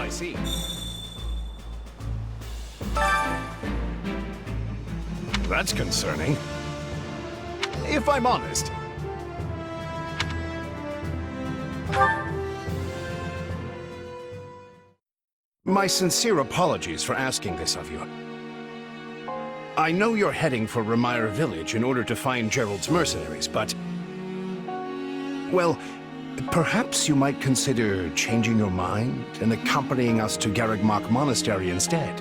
I see. That's concerning. If I'm honest. My sincere apologies for asking this of you. I know you're heading for Ramire Village in order to find Gerald's mercenaries, but... well, perhaps you might consider changing your mind and accompanying us to Garreg-Mach Monastery instead.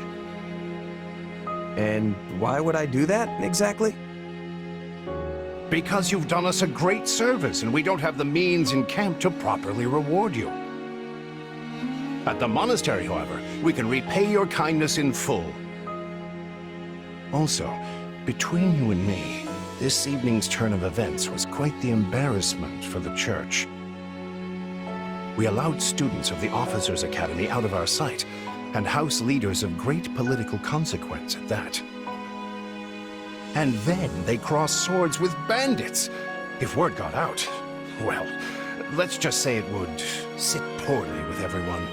And why would I do that, exactly? Because you've done us a great service, and we don't have the means in camp to properly reward you. At the monastery, however, we can repay your kindness in full. Also, between you and me, this evening's turn of events was quite the embarrassment for the church. We allowed students of the Officers' Academy out of our sight, and house leaders of great political consequence at that. And then they crossed swords with bandits. If word got out, well, let's just say it would sit poorly with everyone.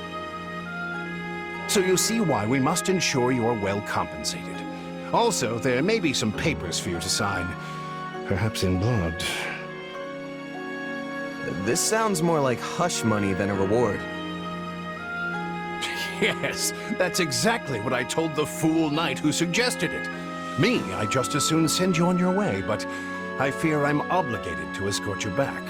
So you see why we must ensure you are well compensated. Also, there may be some papers for you to sign, perhaps in blood. This sounds more like hush money than a reward. Yes, that's exactly what I told the fool knight who suggested it. Me, I'd just as soon send you on your way, but I fear I'm obligated to escort you back.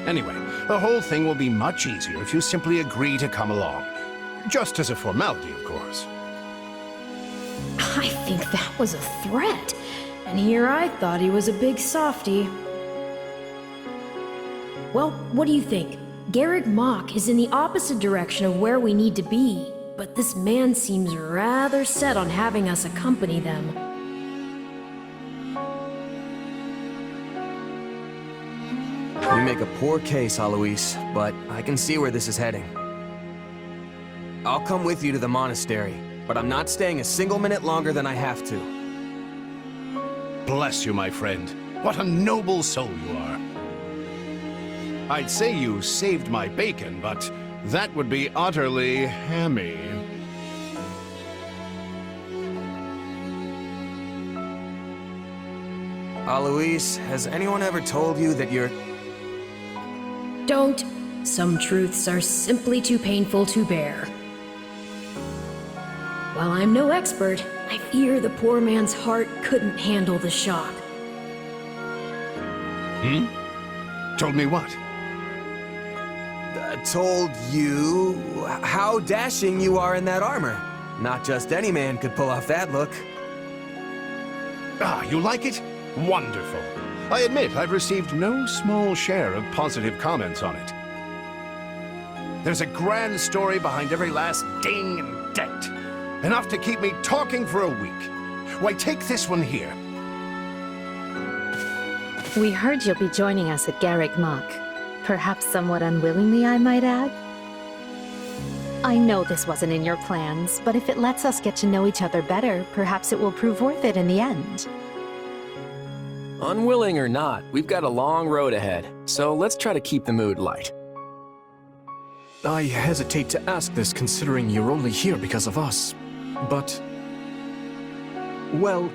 Anyway, the whole thing will be much easier if you simply agree to come along. Just as a formality, of course. I think that was a threat. And here I thought he was a big softy. Well, what do you think? Garreg-Mach is in the opposite direction of where we need to be, but this man seems rather set on having us accompany them. You make a poor case, Alois, but I can see where this is heading. I'll come with you to the monastery, but I'm not staying a single minute longer than I have to. Bless you, my friend. What a noble soul you are. I'd say you saved my bacon, but that would be utterly hammy. Alois, has anyone ever told you that you're... Don't. Some truths are simply too painful to bear. While I'm no expert, I fear the poor man's heart couldn't handle the shock. Told me what? Told you how dashing you are in that armor. Not just any man could pull off that look. Ah, you like it? Wonderful. I admit I've received no small share of positive comments on it. There's a grand story behind every last ding and dent. Enough to keep me talking for a week. Why, take this one here. We heard you'll be joining us at Garreg-Mach. Perhaps somewhat unwillingly, I might add. I know this wasn't in your plans, but if it lets us get to know each other better, perhaps it will prove worth it in the end. Unwilling or not, we've got a long road ahead, so let's try to keep the mood light. I hesitate to ask this considering you're only here because of us, but... well,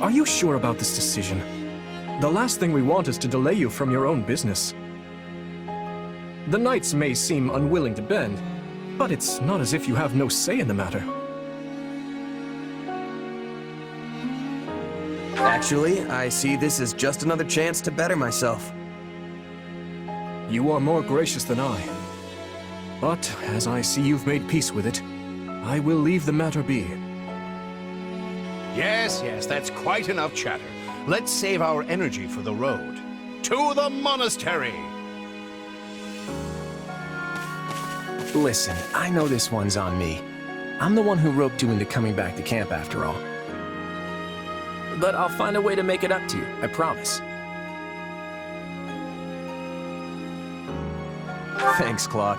are you sure about this decision? The last thing we want is to delay you from your own business. The knights may seem unwilling to bend, but it's not as if you have no say in the matter. Actually, I see this as just another chance to better myself. You are more gracious than I. But, as I see you've made peace with it, I will leave the matter be. Yes, that's quite enough chatter. Let's save our energy for the road. To the monastery! Listen, I know this one's on me. I'm the one who roped you into coming back to camp after all. But I'll find a way to make it up to you, I promise. Thanks, Claude.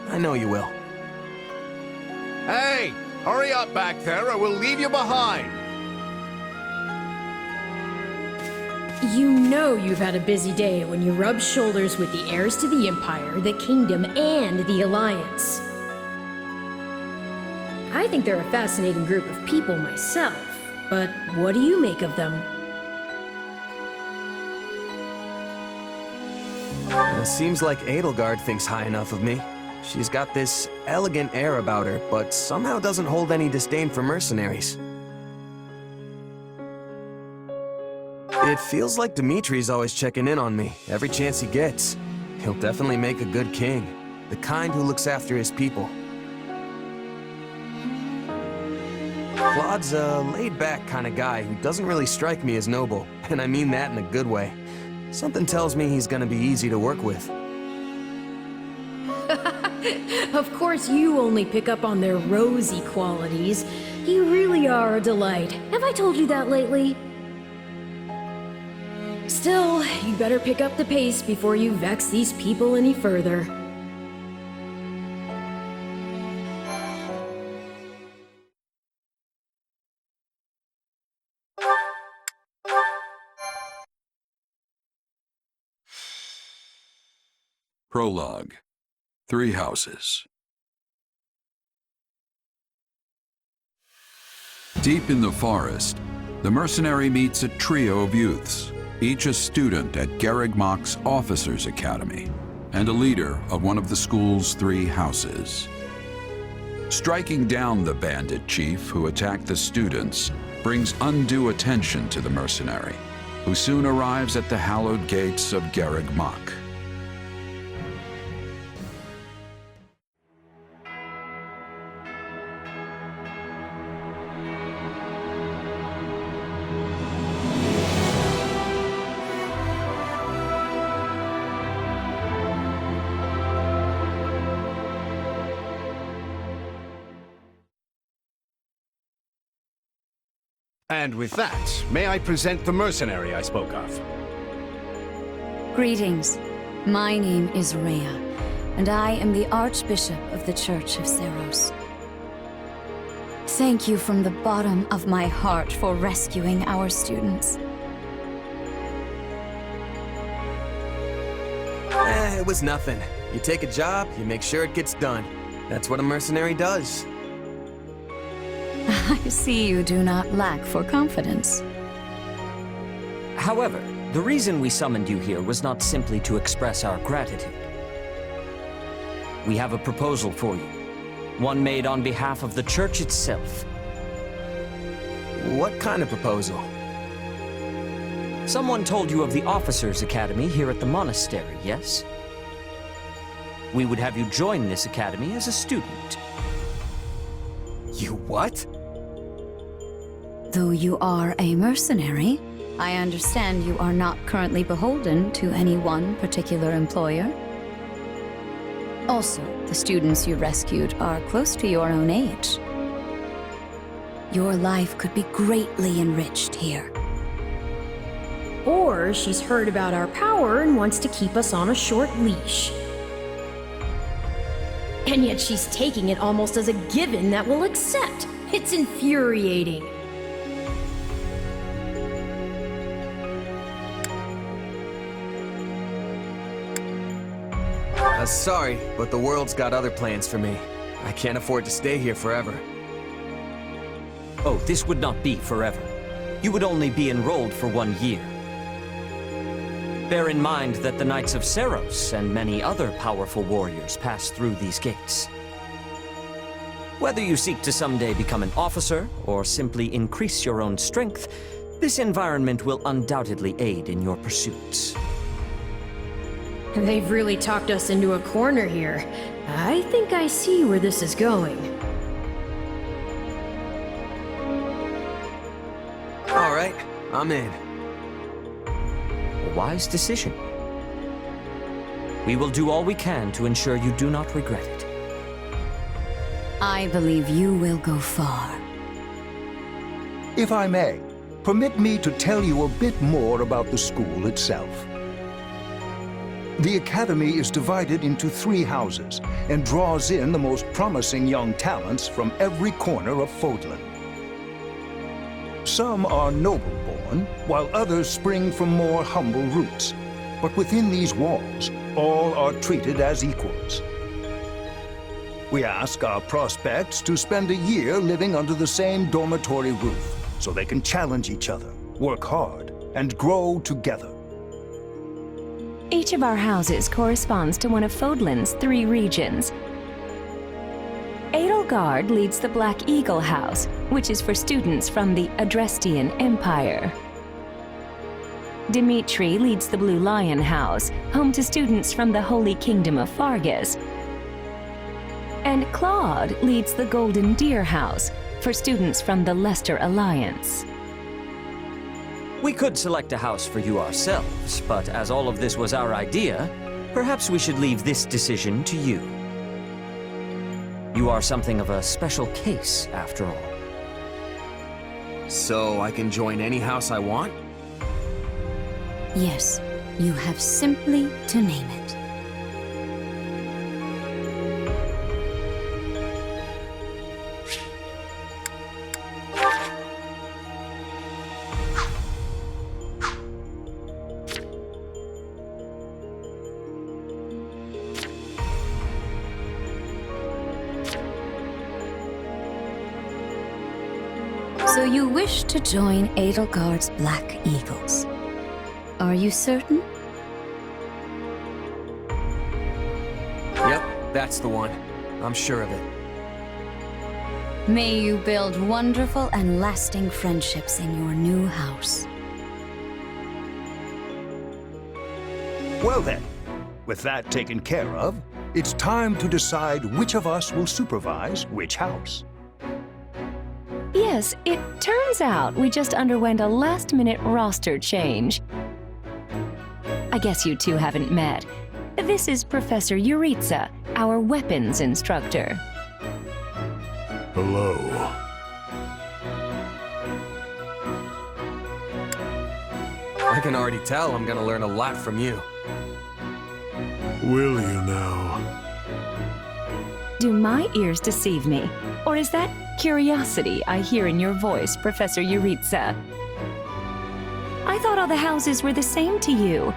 I know you will. Hey! Hurry up back there or we'll leave you behind! You know you've had a busy day when you rub shoulders with the heirs to the Empire, the Kingdom, and the Alliance. I think they're a fascinating group of people myself, but what do you make of them? It seems like Edelgard thinks high enough of me. She's got this elegant air about her, but somehow doesn't hold any disdain for mercenaries. It feels like Dimitri's always checking in on me, every chance he gets. He'll definitely make a good king, the kind who looks after his people. Claude's a laid-back kind of guy who doesn't really strike me as noble, and I mean that in a good way. Something tells me he's gonna be easy to work with. Of course you only pick up on their rosy qualities. You really are a delight. Have I told you that lately? Still, you'd better pick up the pace before you vex these people any further. Prologue. 3 houses. Deep in the forest, the mercenary meets a trio of youths, each a student at Garreg Mach's Officers' Academy, and a leader of one of the school's 3 houses. Striking down the bandit chief who attacked the students brings undue attention to the mercenary, who soon arrives at the hallowed gates of Garreg Mach. And with that, may I present the mercenary I spoke of? Greetings. My name is Rhea, and I am the Archbishop of the Church of Seros. Thank you from the bottom of my heart for rescuing our students. It was nothing. You take a job, you make sure it gets done. That's what a mercenary does. I see you do not lack for confidence. However, the reason we summoned you here was not simply to express our gratitude. We have a proposal for you, one made on behalf of the church itself. What kind of proposal? Someone told you of the Officers' Academy here at the monastery, yes? We would have you join this academy as a student. You what? Though you are a mercenary, I understand you are not currently beholden to any one particular employer. Also, the students you rescued are close to your own age. Your life could be greatly enriched here. Or she's heard about our power and wants to keep us on a short leash. And yet she's taking it almost as a given that we'll accept. It's infuriating. Sorry, but the world's got other plans for me. I can't afford to stay here forever. Oh, this would not be forever. You would only be enrolled for 1 year. Bear in mind that the Knights of Seros and many other powerful warriors pass through these gates. Whether you seek to someday become an officer, or simply increase your own strength, this environment will undoubtedly aid in your pursuits. They've really talked us into a corner here. I think I see where this is going. All right, I'm in. A wise decision. We will do all we can to ensure you do not regret it. I believe you will go far. If I may, permit me to tell you a bit more about the school itself. The Academy is divided into 3 houses and draws in the most promising young talents from every corner of Fodlan. Some are noble-born, while others spring from more humble roots. But within these walls, all are treated as equals. We ask our prospects to spend a year living under the same dormitory roof, so they can challenge each other, work hard, and grow together. Each of our houses corresponds to one of Fodlan's 3 regions. Edelgard leads the Black Eagle House, which is for students from the Adrestian Empire. Dimitri leads the Blue Lion House, home to students from the Holy Kingdom of Fargus. And Claude leads the Golden Deer House, for students from the Leicester Alliance. We could select a house for you ourselves, but as all of this was our idea, perhaps we should leave this decision to you. You are something of a special case, after all. So I can join any house I want? Yes, you have simply to name it. So you wish to join Edelgard's Black Eagles. Are you certain? Yep, that's the one. I'm sure of it. May you build wonderful and lasting friendships in your new house. Well then, with that taken care of, it's time to decide which of us will supervise which house. Yes, it turns out we just underwent a last-minute roster change. I guess you two haven't met. This is Professor Yuritsa, our weapons instructor. Hello. I can already tell I'm gonna learn a lot from you. Will you now? Do my ears deceive me? Or is that curiosity I hear in your voice, Professor Yuritsa? I thought all the houses were the same to you.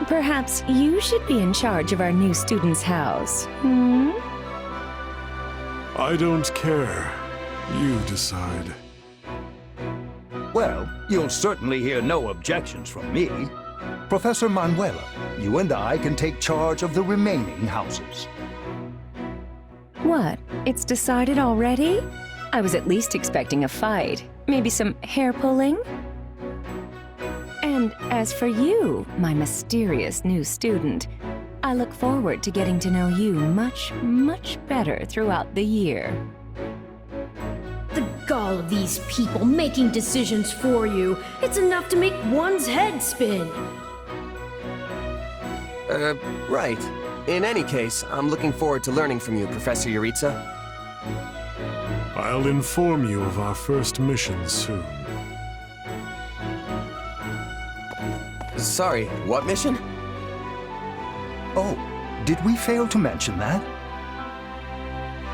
Perhaps you should be in charge of our new student's house, hmm? I don't care. You decide. Well, you'll certainly hear no objections from me. Professor Manuela, you and I can take charge of the remaining houses. What? It's decided already? I was at least expecting a fight. Maybe some hair-pulling? And as for you, my mysterious new student, I look forward to getting to know you much, much better throughout the year. The gall of these people making decisions for you. It's enough to make one's head spin. Right. In any case, I'm looking forward to learning from you, Professor Yuritsa. I'll inform you of our first mission soon. Sorry, what mission? Oh, did we fail to mention that?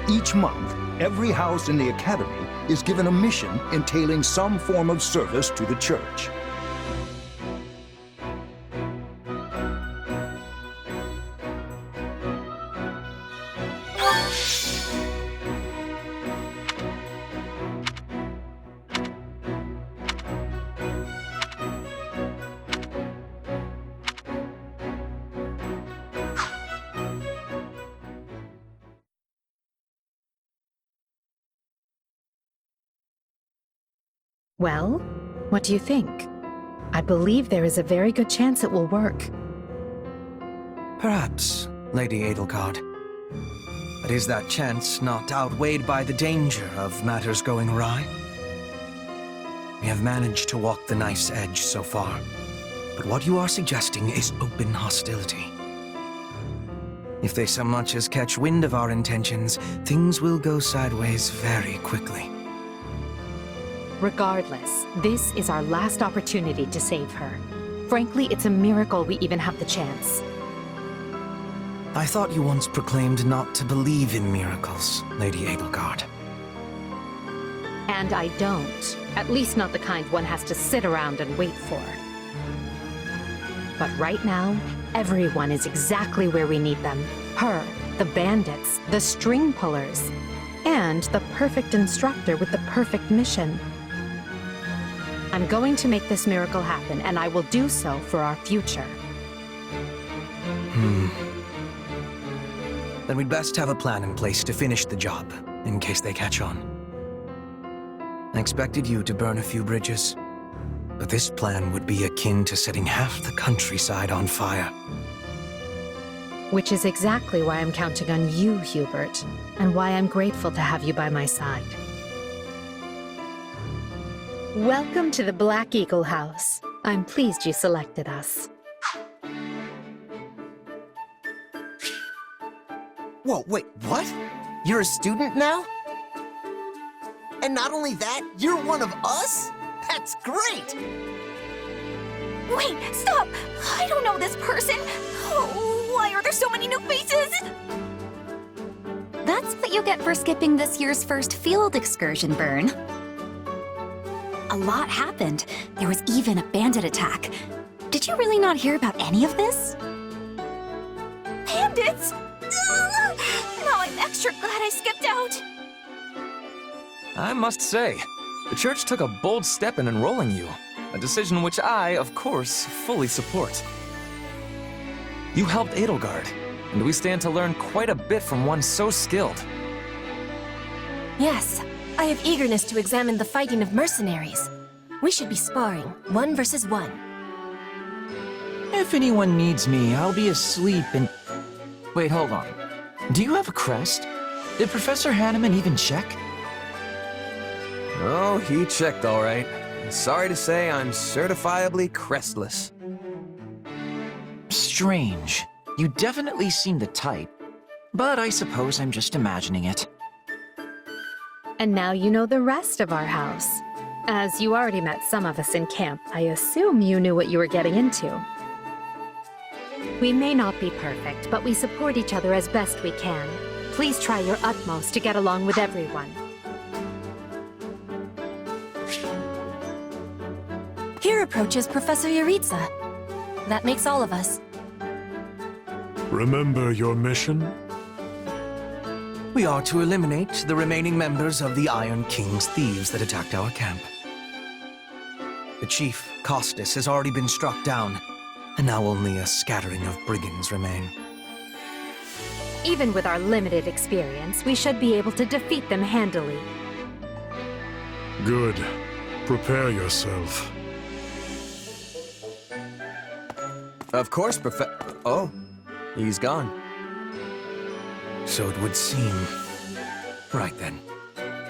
Each month, every house in the Academy is given a mission entailing some form of service to the Church. Well, what do you think? I believe there is a very good chance it will work. Perhaps, Lady Edelgard. But is that chance not outweighed by the danger of matters going awry? We have managed to walk the knife's edge so far, but what you are suggesting is open hostility. If they so much as catch wind of our intentions, things will go sideways very quickly. Regardless, this is our last opportunity to save her. Frankly, it's a miracle we even have the chance. I thought you once proclaimed not to believe in miracles, Lady Edelgard. And I don't. At least not the kind one has to sit around and wait for. But right now, everyone is exactly where we need them. Her, the bandits, the string pullers, and the perfect instructor with the perfect mission. I'm going to make this miracle happen, and I will do so for our future. Then we'd best have a plan in place to finish the job, in case they catch on. I expected you to burn a few bridges, but this plan would be akin to setting half the countryside on fire. Which is exactly why I'm counting on you, Hubert, and why I'm grateful to have you by my side. Welcome to the Black Eagle House. I'm pleased you selected us. Whoa, wait, what? You're a student now? And not only that, you're one of us? That's great! Wait, stop! I don't know this person! Oh, why are there so many new faces? That's what you get for skipping this year's first field excursion, Byrne. A lot happened. There was even a bandit attack. Did you really not hear about any of this? Bandits? Ugh! Now I'm extra glad I skipped out. I must say, the church took a bold step in enrolling you, a decision which I, of course, fully support. You helped Edelgard, and we stand to learn quite a bit from one so skilled. Yes, I have eagerness to examine the fighting of mercenaries. We should be sparring, 1 versus 1. If anyone needs me, I'll be asleep and... Wait, hold on. Do you have a crest? Did Professor Hanneman even check? Oh, he checked all right. Sorry to say, I'm certifiably crestless. Strange. You definitely seem the type. But I suppose I'm just imagining it. And now you know the rest of our house. As you already met some of us in camp, I assume you knew what you were getting into. We may not be perfect, but we support each other as best we can. Please try your utmost to get along with everyone. Here approaches Professor Yaritza. That makes all of us. Remember your mission? We are to eliminate the remaining members of the Iron King's thieves that attacked our camp. The chief, Costas, has already been struck down, and now only a scattering of brigands remain. Even with our limited experience, we should be able to defeat them handily. Good. Prepare yourself. Of course, Oh, he's gone. So it would seem. Right then.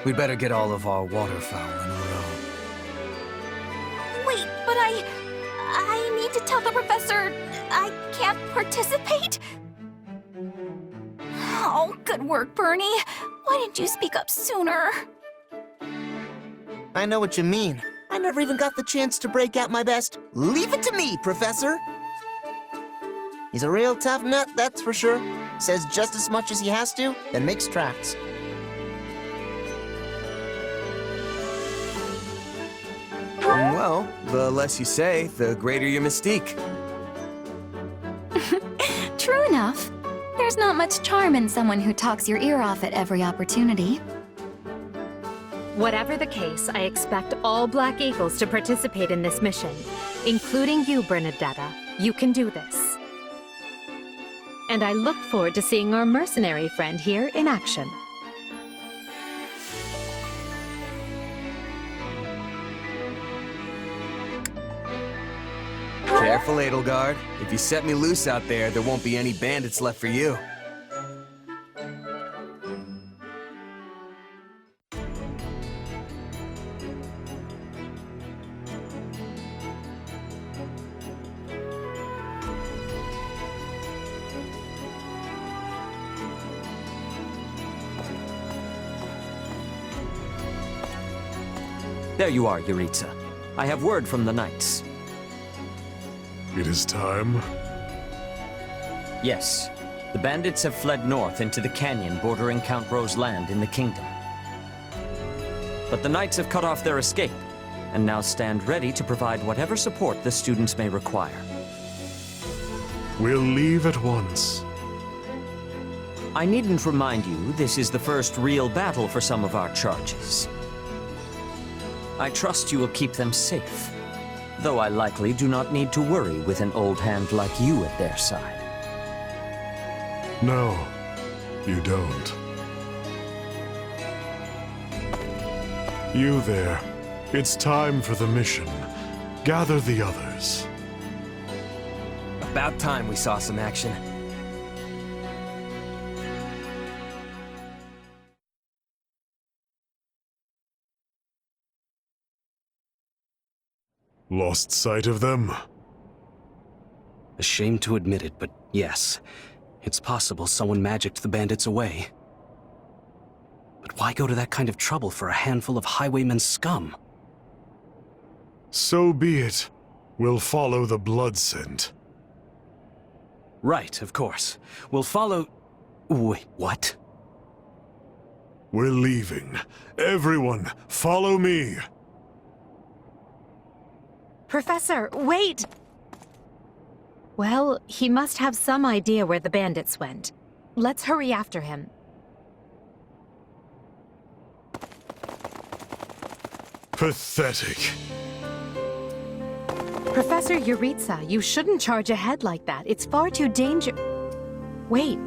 We'd better get all of our waterfowl in a row. Wait, but I need to tell the professor I can't participate? Oh, good work, Bernie. Why didn't you speak up sooner? I know what you mean. I never even got the chance to break out my best. Leave it to me, Professor! He's a real tough nut, that's for sure. Says just as much as he has to, then makes tracks. Well, the less you say, the greater your mystique. True enough. There's not much charm in someone who talks your ear off at every opportunity. Whatever the case, I expect all Black Eagles to participate in this mission, including you, Bernadetta. You can do this. And I look forward to seeing our mercenary friend here in action. Careful, Edelgard. If you set me loose out there, there won't be any bandits left for you. There you are, Yaritza. I have word from the knights. It is time. Yes. The bandits have fled north into the canyon bordering Count Ro's land in the kingdom. But the knights have cut off their escape, and now stand ready to provide whatever support the students may require. We'll leave at once. I needn't remind you, this is the first real battle for some of our charges. I trust you will keep them safe, though I likely do not need to worry with an old hand like you at their side. No, you don't. You there. It's time for the mission. Gather the others. About time we saw some action. Lost sight of them? Ashamed to admit it, but yes. It's possible someone magicked the bandits away. But why go to that kind of trouble for a handful of highwaymen scum? So be it. We'll follow the blood scent. Right, of course. We'll follow... Wait, what? We're leaving. Everyone, follow me! Professor, wait! Well, he must have some idea where the bandits went. Let's hurry after him. Pathetic. Professor Yuritsa, you shouldn't charge ahead like that. It's far too Wait,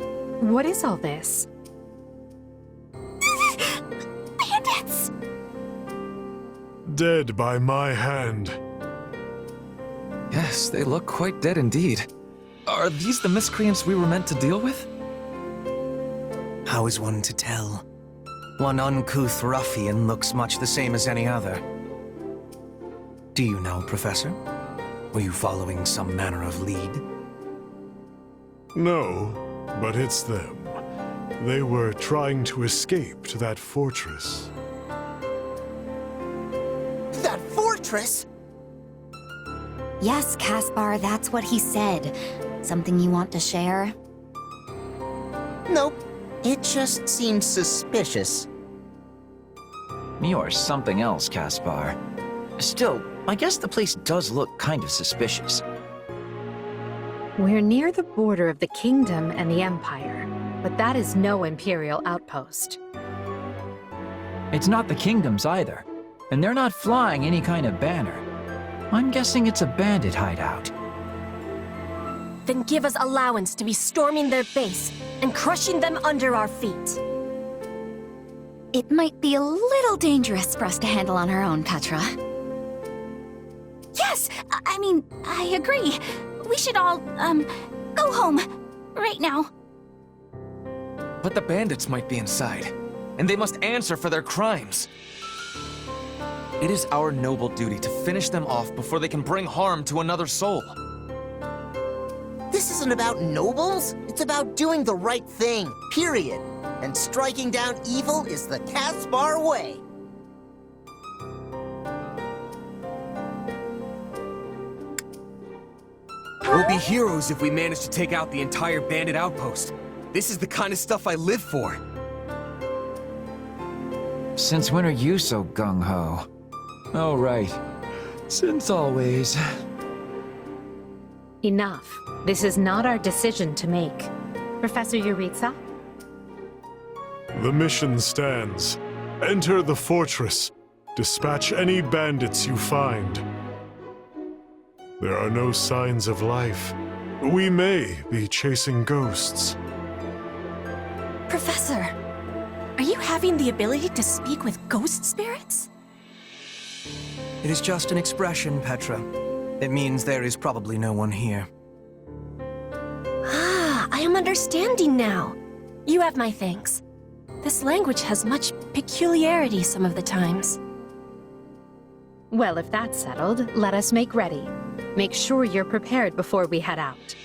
what is all this? Bandits! Dead by my hand. Yes, they look quite dead indeed. Are these the miscreants we were meant to deal with? How is one to tell? One uncouth ruffian looks much the same as any other. Do you know, Professor? Were you following some manner of lead? No, but it's them. They were trying to escape to that fortress. That fortress? Yes, Caspar, that's what he said. Something you want to share? Nope. It just seems suspicious. You're something else, Caspar. Still, I guess the place does look kind of suspicious. We're near the border of the kingdom and the empire, but that is no imperial outpost. It's not the kingdoms either, and they're not flying any kind of banner. I'm guessing it's a bandit hideout. Then give us allowance to be storming their base and crushing them under our feet. It might be a little dangerous for us to handle on our own, Petra. Yes! I mean, I agree. We should all, go home. Right now. But the bandits might be inside, and they must answer for their crimes. It is our noble duty to finish them off before they can bring harm to another soul. This isn't about nobles. It's about doing the right thing, period. And striking down evil is the Caspar way. We'll be heroes if we manage to take out the entire bandit outpost. This is the kind of stuff I live for. Since when are you so gung-ho? Oh, right. Since always. Enough. This is not our decision to make. Professor Yuritsa? The mission stands. Enter the fortress. Dispatch any bandits you find. There are no signs of life. We may be chasing ghosts. Professor, are you having the ability to speak with ghost spirits? It is just an expression, Petra. It means there is probably no one here. Ah, I am understanding now. You have my thanks. This language has much peculiarity some of the times. Well, if that's settled, let us make ready. Make sure you're prepared before we head out.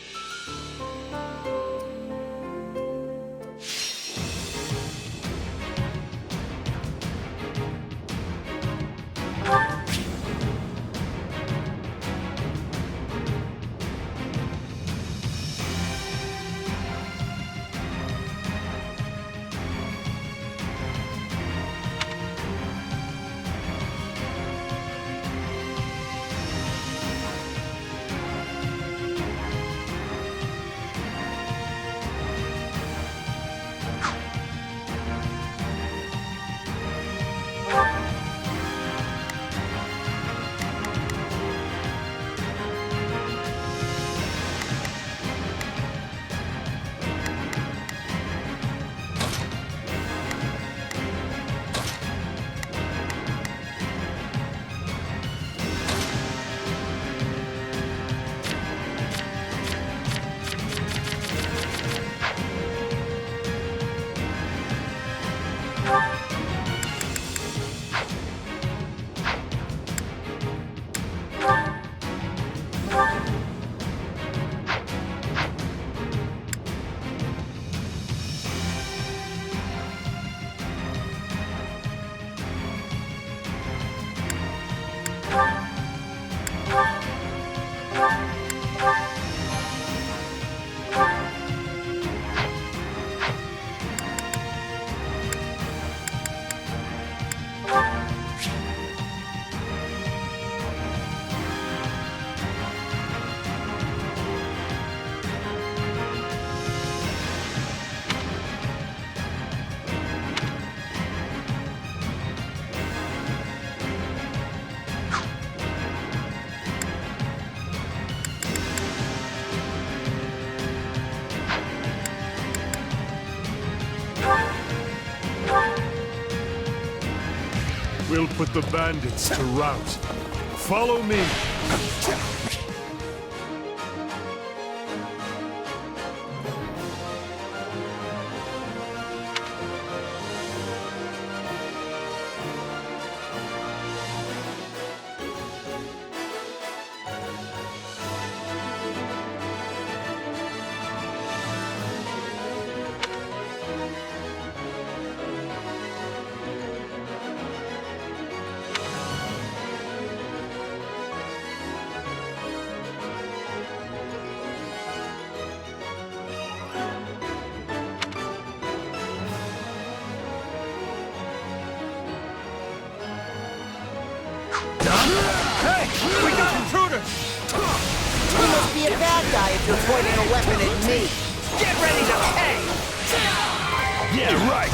put the bandits to rout. Follow me. We got intruders! You must be a bad guy if you're pointing a weapon at me. Get ready to pay! Yeah, right!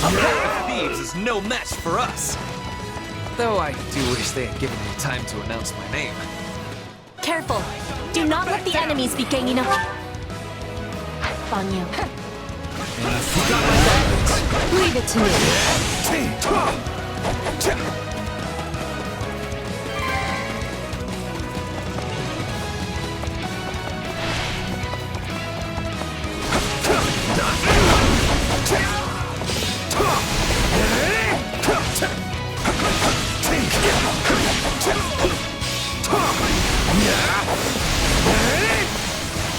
A pair of thieves is no match for us. Though I do wish they had given me time to announce my name. Careful! Do not let the enemies be ganging up on you. Leave it to me.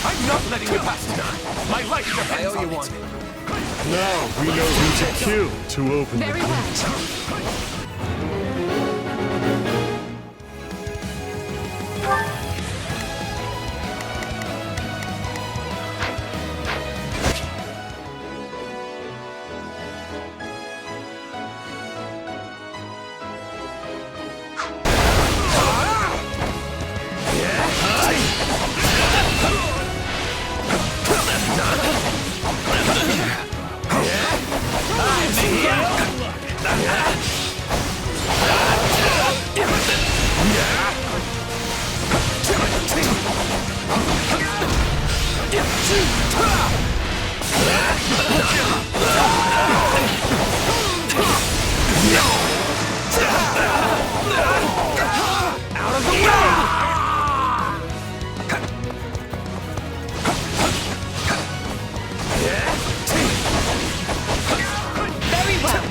I'm not letting you pass tonight. My life depends on it. Now we know who to kill to open the gate. Out of the way! Very well.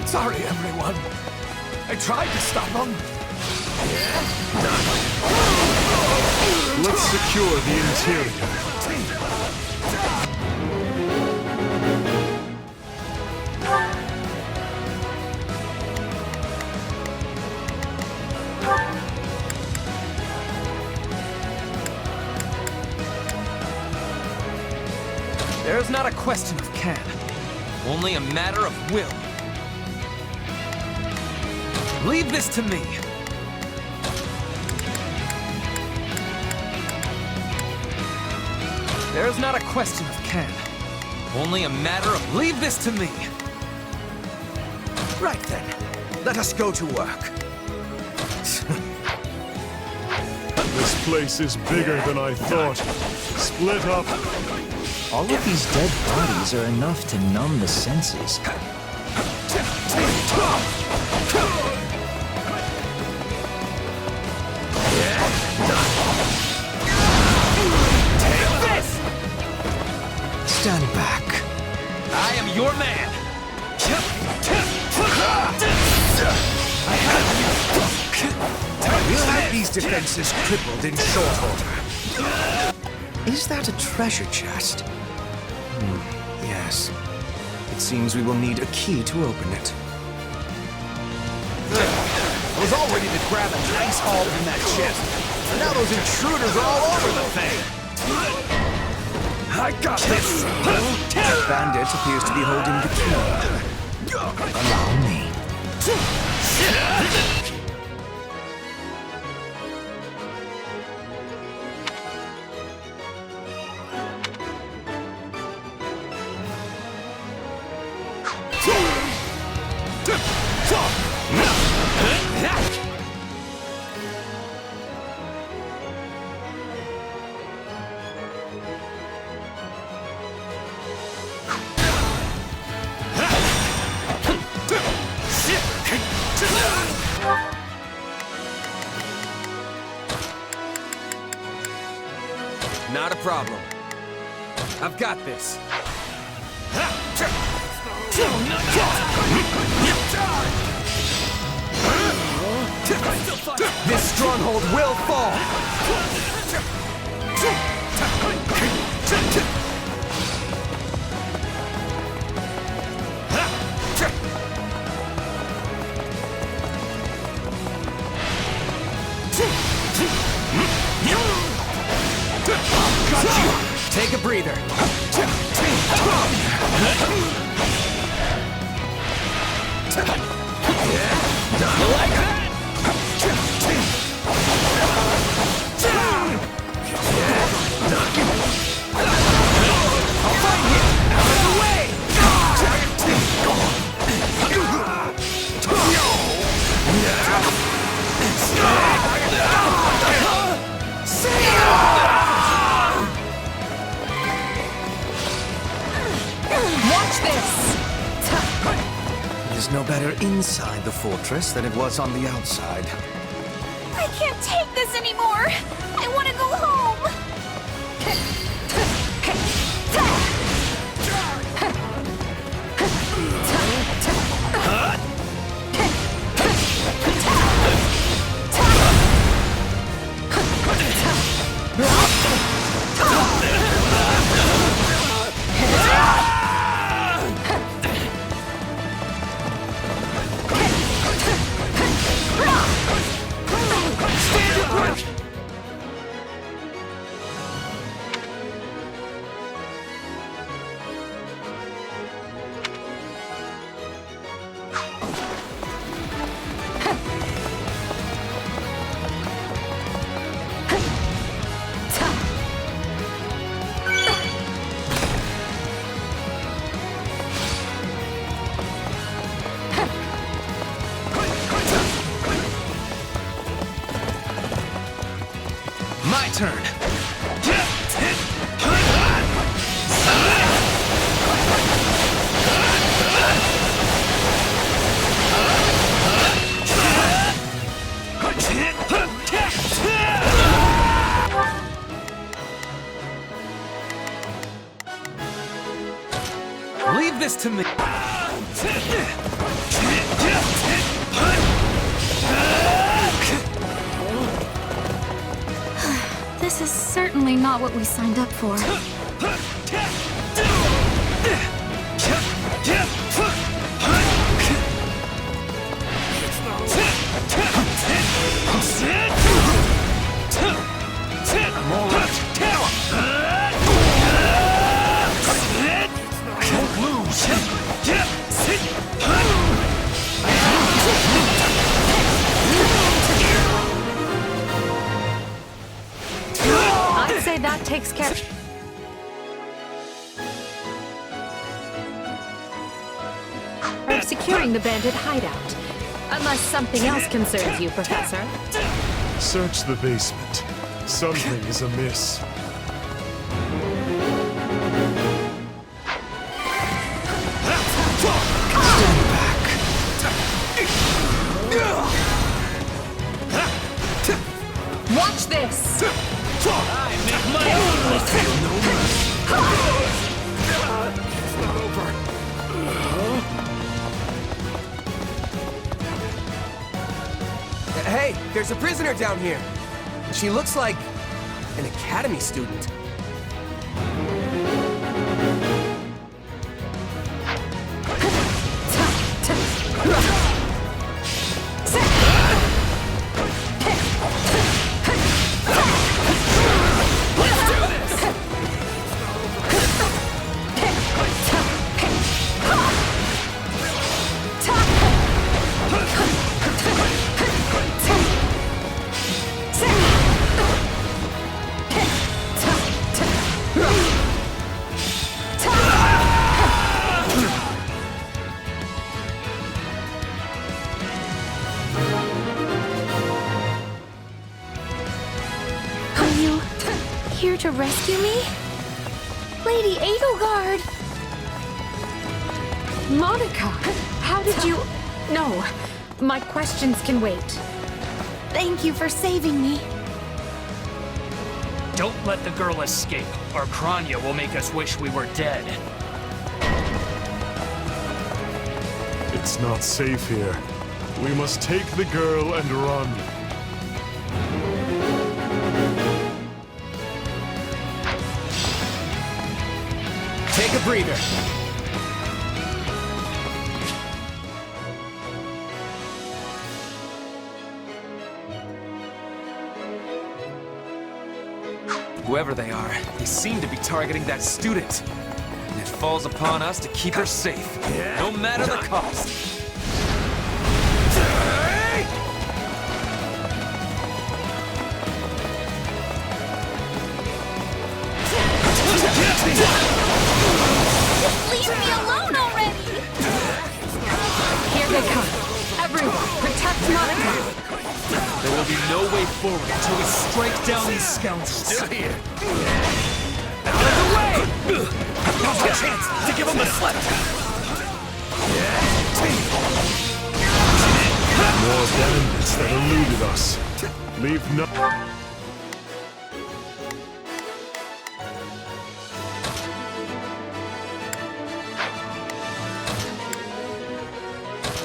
Sorry, everyone. I tried to stop them. Let's secure the interior. There's not a question of can, only a matter of will. Leave this to me. There's not a question of can, only a matter of leave this to me. Right then, let us go to work. This place is bigger than I thought. Split up. All of these dead bodies are enough to numb the senses. Stand back. I am your man. We'll have these defenses crippled in short order. Is that a treasure chest? Yes. It seems we will need a key to open it. was all ready to grab a nice haul from that chest. And now those intruders are all over the thing. I got this. That bandit appears to be holding the key. Allow me. Not a problem. I've got this. This stronghold will fall! Take a breather. Like that! I'll find you! Out of the way! Watch this! It is no better inside the fortress than it was on the outside. I can't take this anymore! I want to go home! My turn. Leave this to me. This is certainly not what we signed up for. Don't lose. I'd say that takes care of securing the bandit hideout. Unless something else concerns you, Professor. Search the basement. Something is amiss. Watch this! I make my own list. It's not over. Hey, there's a prisoner down here. She looks like an academy student. here to rescue me? Lady Edelgard! Monica! How did you... No, my questions can wait. Thank you for saving me. Don't let the girl escape, or Kranya will make us wish we were dead. It's not safe here. We must take the girl and run. Take a breather. Whoever they are, they seem to be targeting that student. And it falls upon us to keep her safe, no matter the cost. Leave me alone already! Here they come. Everyone, protect Monica! There will be no way forward until we strike down these scoundrels. Still here. Out of the way! Now's our chance to give them the slip! More bandits that eluded us. Leave no...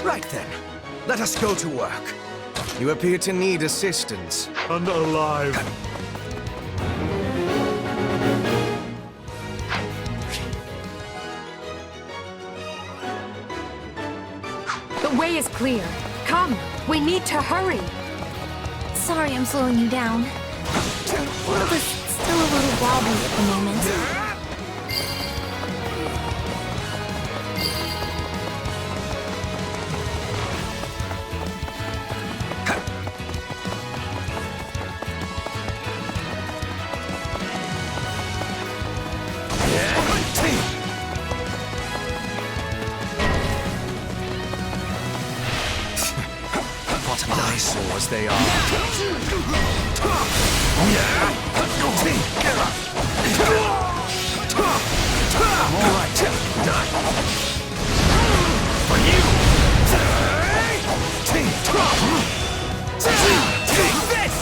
Right then, let us go to work. You appear to need assistance. Unalive. The way is clear. Come, we need to hurry. Sorry I'm slowing you down. The world is still a little wobbly at the moment. Eyesores they are. All right, done. For you. Take this.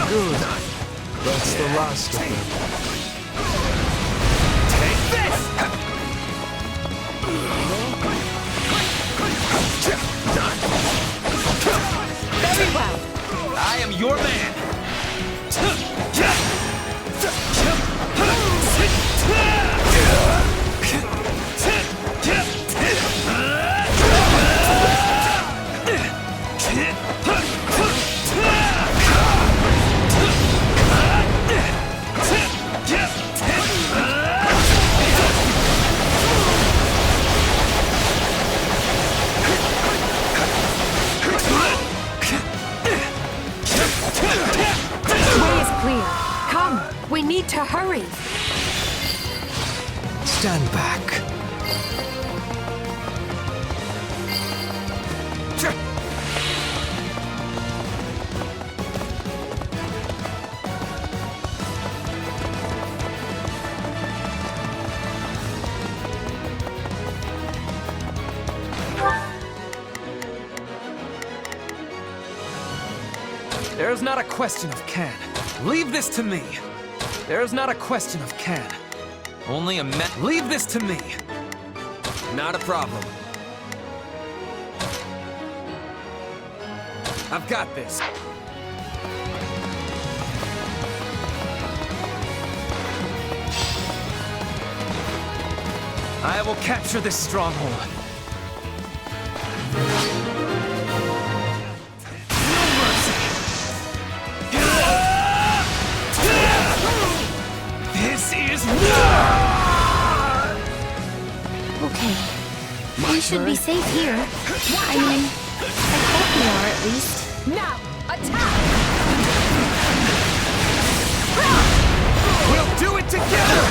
Good. That's the last of them. Very well. I am your man. We need to hurry. Stand back. There's not a question of can. Leave this to me. There's not a question of can. Only a leave this to me. Not a problem. I've got this. I will capture this stronghold. Okay. We should be safe here. I mean, I hope we are at least. Now, attack! We'll do it together!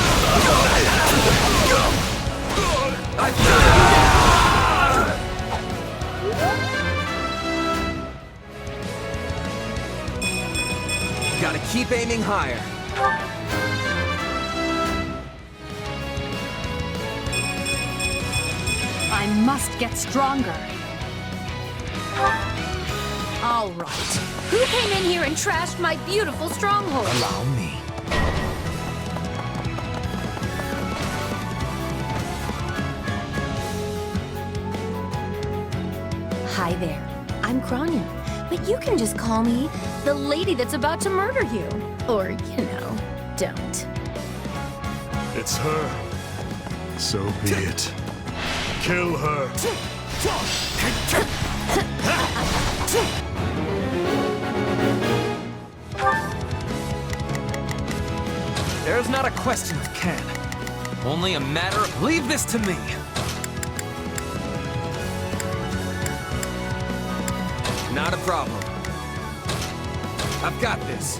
keep aiming higher. I must get stronger. All right. Who came in here and trashed my beautiful stronghold? Allow me. Hi there. I'm Kronya, but you can just call me the lady that's about to murder you. Or, don't. It's her. So be it. Kill her. There's not a question of can. Only a matter of leave this to me. Not a problem. I've got this.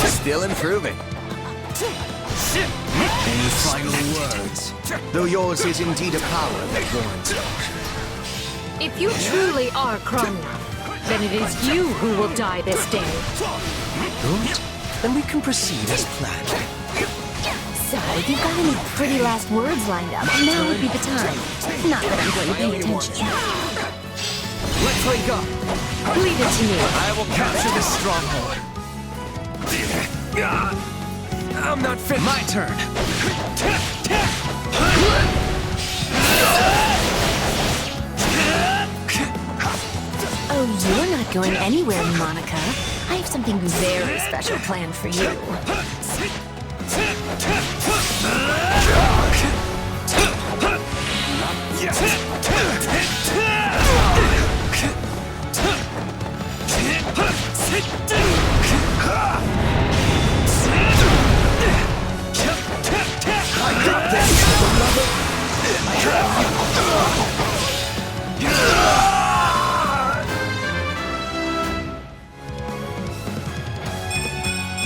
Still improving. Any final words? Though yours is indeed a power that warrants it. If you truly are Kronya, then it is you who will die this day. Good. Then we can proceed as planned. So, if you've got any pretty last words lined up, now would be the time. Not that I'm going to pay attention. Let's link up. Leave it to me. I will capture this stronghold. I'm not fit. My turn. Oh, you're not going anywhere, Monica. I have something very special planned for you.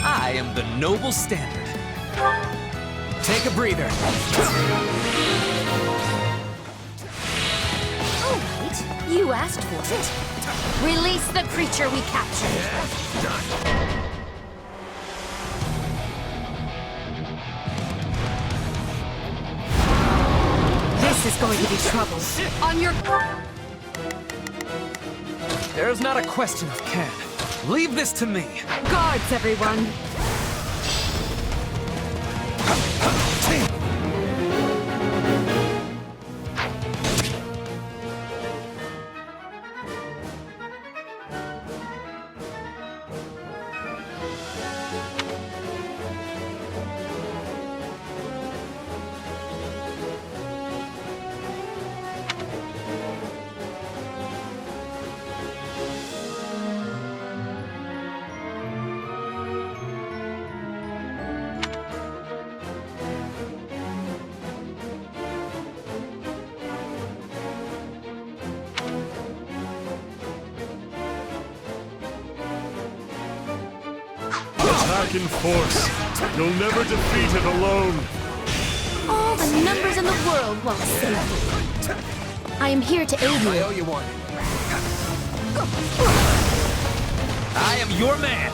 I am the noble standard. Take a breather. All right, you asked for it. Release the creature we captured. This is going to be trouble. On your... There's not a question of can. Leave this to me. Guards, everyone. Attack in force. You'll never defeat it alone. All the numbers in the world won't save you. I am here to aid you. I owe you one. I am your man.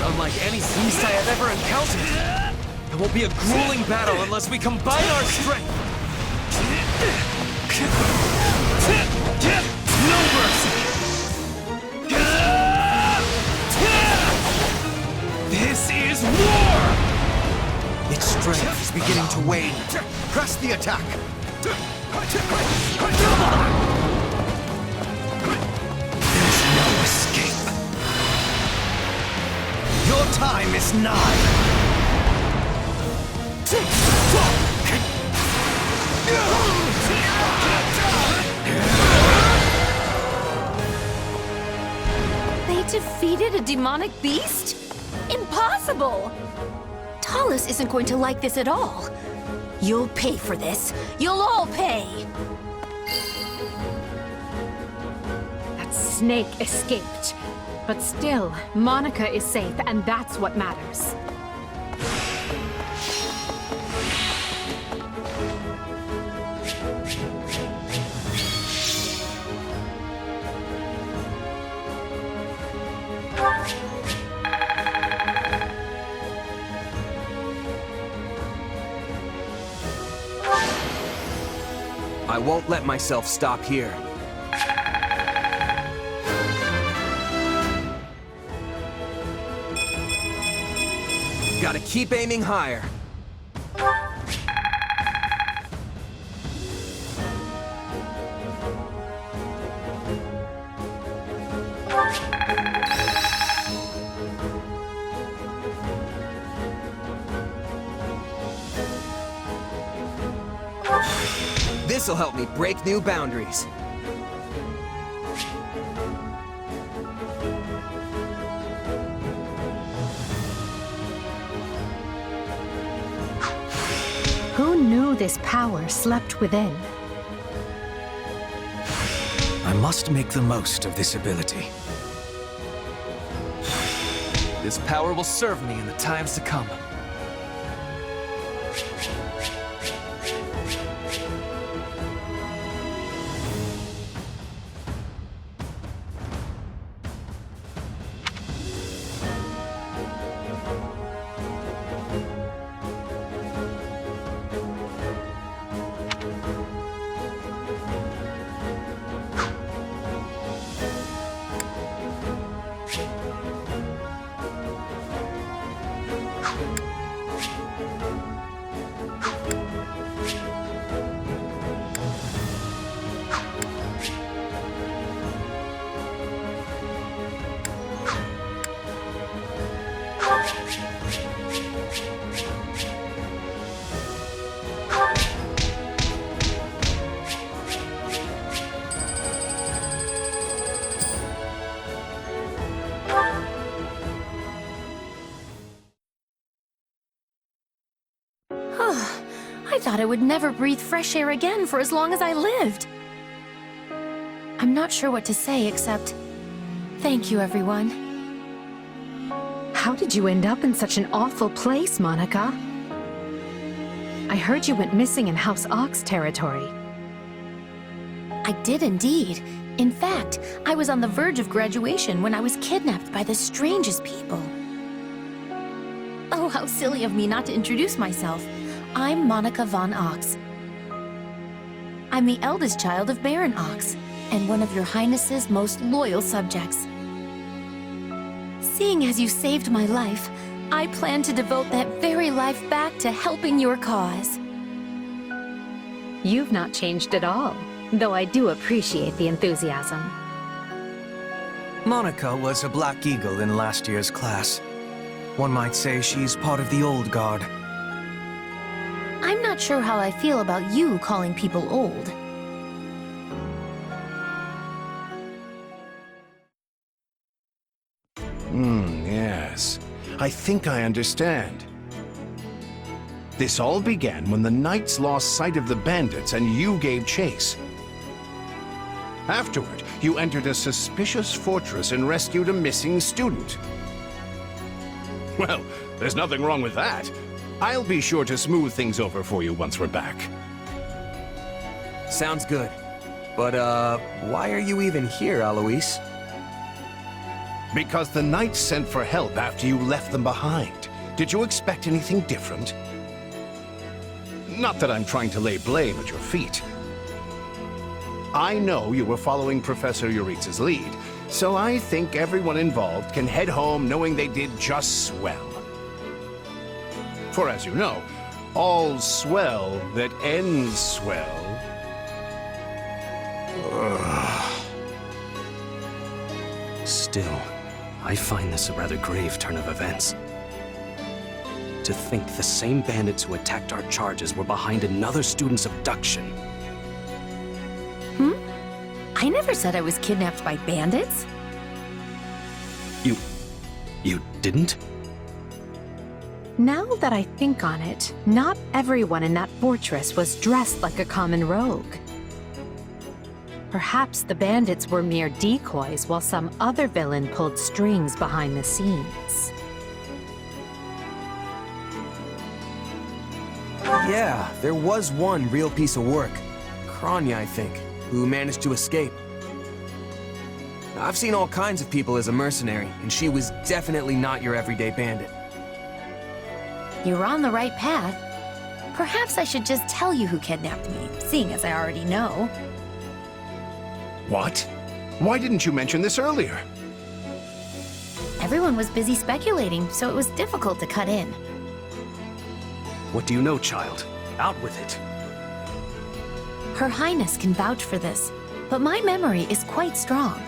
Unlike any beast I have ever encountered. It will be a grueling battle unless we combine our strength. strength is beginning to wane. Press the attack. There's no escape. Your time is nigh. They defeated a demonic beast? Impossible! Talus isn't going to like this at all. You'll pay for this. You'll all pay! That snake escaped. But still, Monica is safe, and that's what matters. I won't let myself stop here. Gotta keep aiming higher. This'll help me break new boundaries. Who knew this power slept within? I must make the most of this ability. This power will serve me in the times to come. I thought I would never breathe fresh air again for as long as I lived. I'm not sure what to say except... thank you, everyone. How did you end up in such an awful place, Monica? I heard you went missing in House Ox territory. I did indeed. In fact, I was on the verge of graduation when I was kidnapped by the strangest people. Oh, how silly of me not to introduce myself. I'm Monica von Ox. I'm the eldest child of Baron Ox, and one of your Highness's most loyal subjects. Seeing as you saved my life, I plan to devote that very life back to helping your cause. You've not changed at all, though I do appreciate the enthusiasm. Monica was a Black Eagle in last year's class. One might say she's part of the old guard. I'm not sure how I feel about you calling people old. Yes. I think I understand. This all began when the knights lost sight of the bandits and you gave chase. Afterward, you entered a suspicious fortress and rescued a missing student. Well, there's nothing wrong with that. I'll be sure to smooth things over for you once we're back. Sounds good. But, why are you even here, Alois? Because the knights sent for help after you left them behind. Did you expect anything different? Not that I'm trying to lay blame at your feet. I know you were following Professor Yuritsa's lead, so I think everyone involved can head home knowing they did just swell. For as you know, All's swell that ends swell. Still, I find this a rather grave turn of events. To think the same bandits who attacked our charges were behind another student's abduction. I never said I was kidnapped by bandits. You didn't? Now that I think on it, not everyone in that fortress was dressed like a common rogue. Perhaps the bandits were mere decoys while some other villain pulled strings behind the scenes. Yeah, there was one real piece of work. Kronya, I think, who managed to escape. I've seen all kinds of people as a mercenary, and she was definitely not your everyday bandit. You're on the right path. Perhaps I should just tell you who kidnapped me, seeing as I already know. What? Why didn't you mention this earlier? Everyone was busy speculating, so it was difficult to cut in. What do you know, child? Out with it. Her Highness can vouch for this, but my memory is quite strong.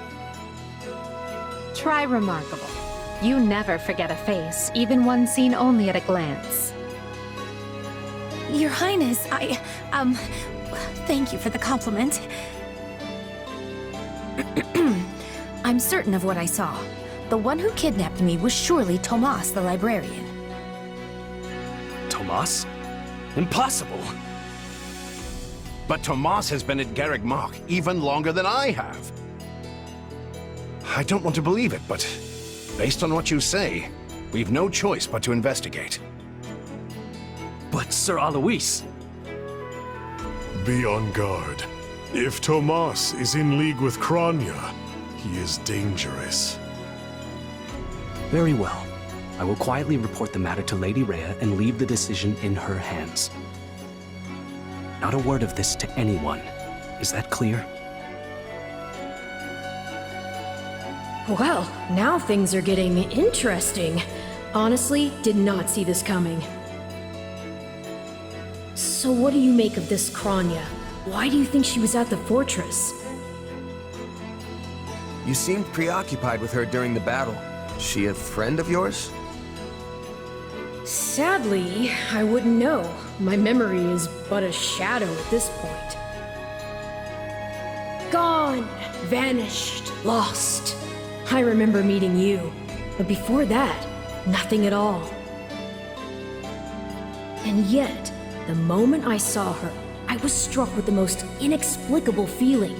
Try remarkable. You never forget a face, even one seen only at a glance. Your Highness, thank you for the compliment. I'm certain of what I saw. The one who kidnapped me was surely Tomas the librarian. Tomas? Impossible! But Tomas has been at Garrick Mach even longer than I have. I don't want to believe it, but based on what you say, we've no choice but to investigate. But Sir Alois... Be on guard. If Tomas is in league with Kronya, he is dangerous. Very well. I will quietly report the matter to Lady Rhea and leave the decision in her hands. Not a word of this to anyone. Is that clear? Well, now things are getting interesting. Honestly, did not see this coming. So what do you make of this Kronya? Why do you think she was at the fortress? You seemed preoccupied with her during the battle. Is she a friend of yours? Sadly, I wouldn't know. My memory is but a shadow at this point. Gone, vanished, lost. I remember meeting you, but before that, nothing at all. And yet, the moment I saw her, I was struck with the most inexplicable feeling.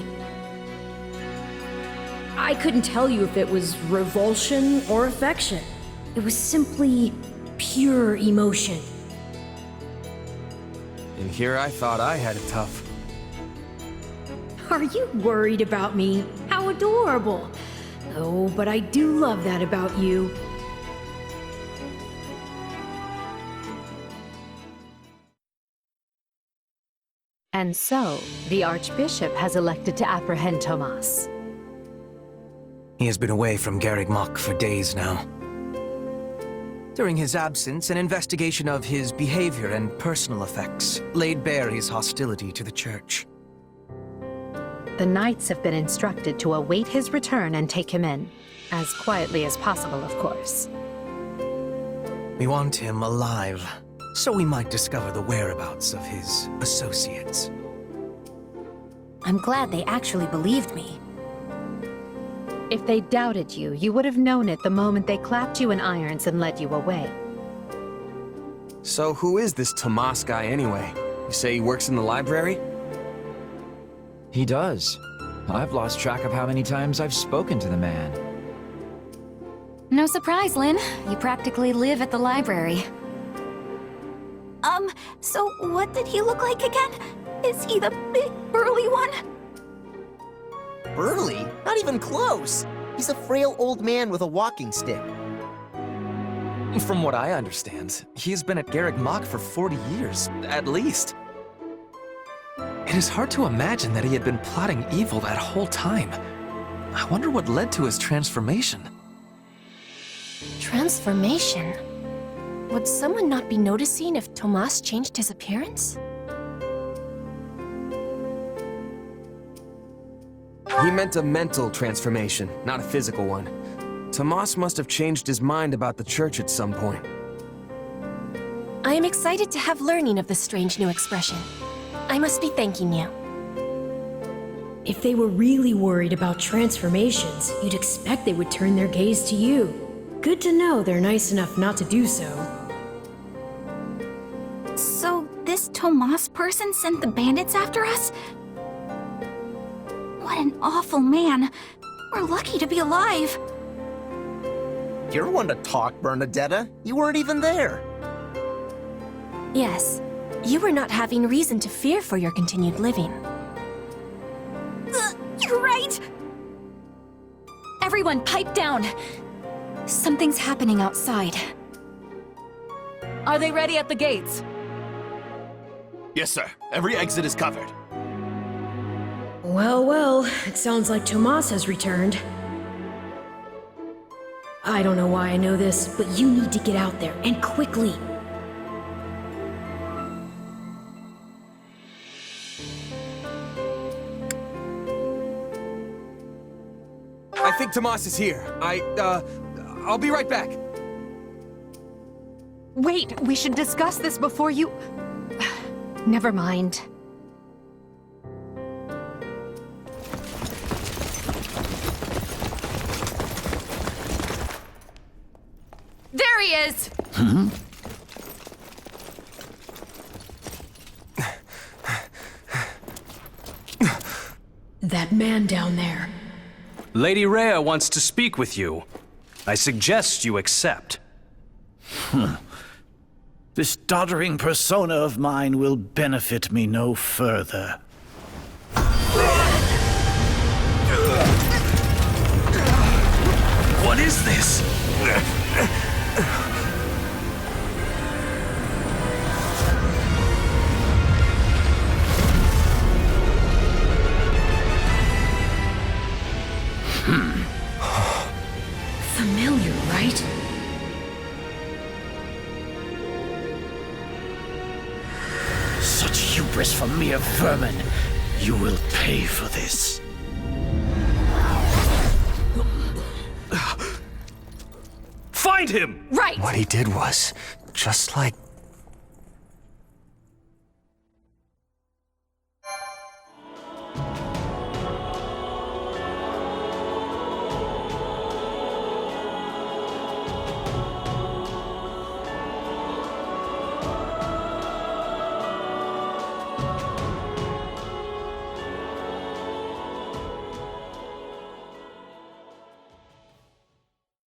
I couldn't tell you if it was revulsion or affection. It was simply pure emotion. And here I thought I had it tough. Are you worried about me? How adorable! Oh, but I do love that about you. And so, the Archbishop has elected to apprehend Tomas. He has been away from Garrick Mach for days now. During his absence, an investigation of his behavior and personal effects laid bare his hostility to the Church. The Knights have been instructed to await his return and take him in. As quietly as possible, of course. We want him alive, so we might discover the whereabouts of his associates. I'm glad they actually believed me. If they doubted you, you would have known it the moment they clapped you in irons and led you away. So who is this Tomas guy anyway? You say he works in the library? He does. I've lost track of how many times I've spoken to the man. No surprise, Lynn. You practically live at the library. So what did he look like again? Is he the big, burly one? Burly? Not even close. He's a frail old man with a walking stick. From what I understand, he's been at Garrick Mach for 40 years, at least. It is hard to imagine that he had been plotting evil that whole time. I wonder what led to his transformation. Transformation? Would someone not be noticing if Tomas changed his appearance? He meant a mental transformation, not a physical one. Tomas must have changed his mind about the church at some point. I am excited to have learning of this strange new expression. I must be thanking you. If they were really worried about transformations, you'd expect they would turn their gaze to you. Good to know they're nice enough not to do so. So, this Tomas person sent the bandits after us? What an awful man. We're lucky to be alive. You're one to talk, Bernadetta. You weren't even there. Yes, you were not having reason to fear for your continued living. You're right! Everyone, pipe down. Something's happening outside. Are they ready at the gates? Yes, sir. Every exit is covered. Well, well, it sounds like Tomas has returned. I don't know why I know this, but you need to get out there, and quickly. I think Tomas is here. I'll be right back. Wait, we should discuss this before you... Never mind. There he is! That man down there. Lady Rhea wants to speak with you. I suggest you accept. This doddering persona of mine will benefit me no further. What is this? Familiar, right? Such hubris from mere vermin. You will pay for this. Find him! Right! What he did was just like